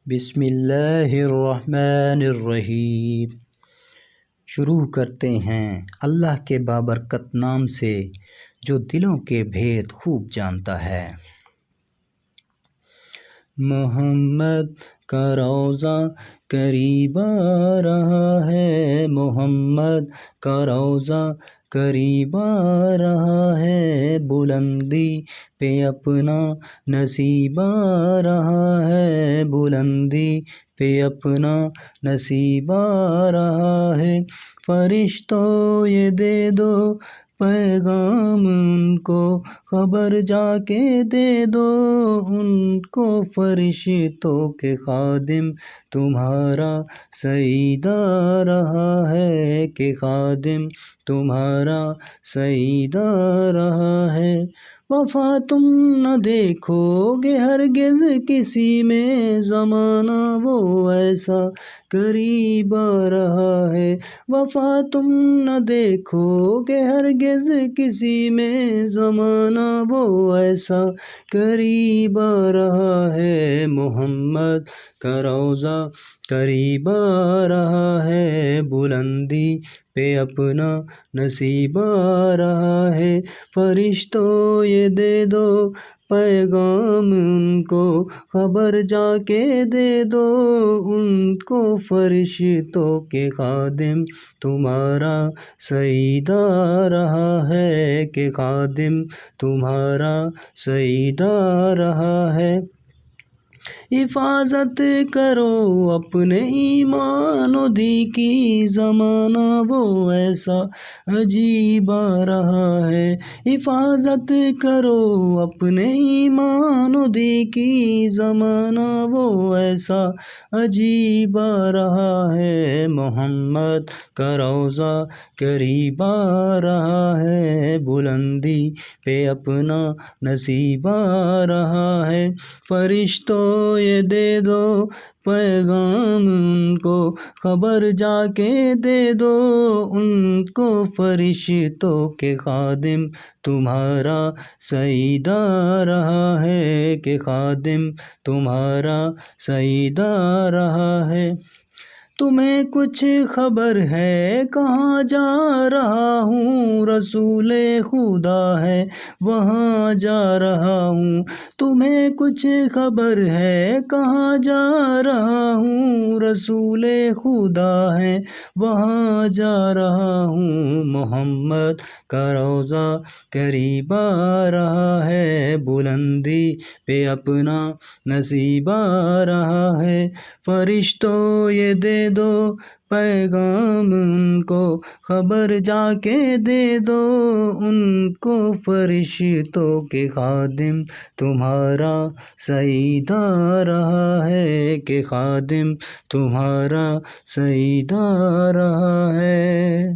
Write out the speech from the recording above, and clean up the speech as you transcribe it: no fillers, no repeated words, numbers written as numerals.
بسم اللہ الرحمن الرحیم۔ شروع کرتے ہیں اللہ کے بابرکت نام سے جو دلوں کے بھید خوب جانتا ہے۔ محمد کا روضہ قریب آ رہا ہے، محمد کا روضہ قریب آ رہا ہے، بلندی پہ اپنا نصیب آ رہا ہے، بلندی پہ اپنا نصیب آ رہا ہے۔ فرشتوں یہ دے دو پیغام ان کو، خبر جا کے دے دو ان کو، فرشتوں کے خادم تمہارا سعید آ رہا ہے، کہ خادم تمہارا سعید آ رہا ہے۔ وفا تم نہ دیکھو گے ہرگز کسی میں، زمانہ وہ ایسا قریب آ رہا ہے۔ وفا تم نہ دیکھو گے ہرگز کسی میں، زمانہ وہ ایسا قریب آ رہا ہے۔ محمد کا روضہ قریب آ رہا ہے، بلندی پہ اپنا نصیب آ رہا ہے۔ فرشتوں یہ دے دو پیغام ان کو، خبر جا کے دے دو ان کو، فرشتوں کے خادم تمہارا سعید آ رہا ہے، کہ خادم تمہارا سعید آ رہا ہے۔ حفاظت کرو اپنے ایمان و دی کی، زمانہ وہ ایسا عجیب آ رہا ہے۔ حفاظت کرو اپنے ایمان و دی کی، زمانہ وہ ایسا عجیب آ رہا ہے۔ محمد کا روضہ قریب آ رہا ہے، بلندی پہ اپنا نصیب آ رہا ہے۔ فرشتوں یہ دے دو پیغام ان کو، خبر جا کے دے دو ان کو، فرشتوں کے خادم تمہارا سعید آ رہا ہے، کہ خادم تمہارا سعید آ رہا ہے۔ تمہیں کچھ خبر ہے کہاں جا رہا ہوں، رسول خدا ہے وہاں جا رہا ہوں۔ تمہیں کچھ خبر ہے کہاں جا رہا ہوں، رسول خدا ہے وہاں جا رہا ہوں۔ محمد کا روضہ قریب آ رہا ہے، بلندی پہ اپنا نصیب آ رہا ہے۔ فرشتوں یہ دے دو پیغام ان کو، خبر جا کے دے دو ان کو، فرشتوں کے خادم تمہارا سعید آ رہا ہے، کہ خادم تمہارا سعید آ رہا ہے۔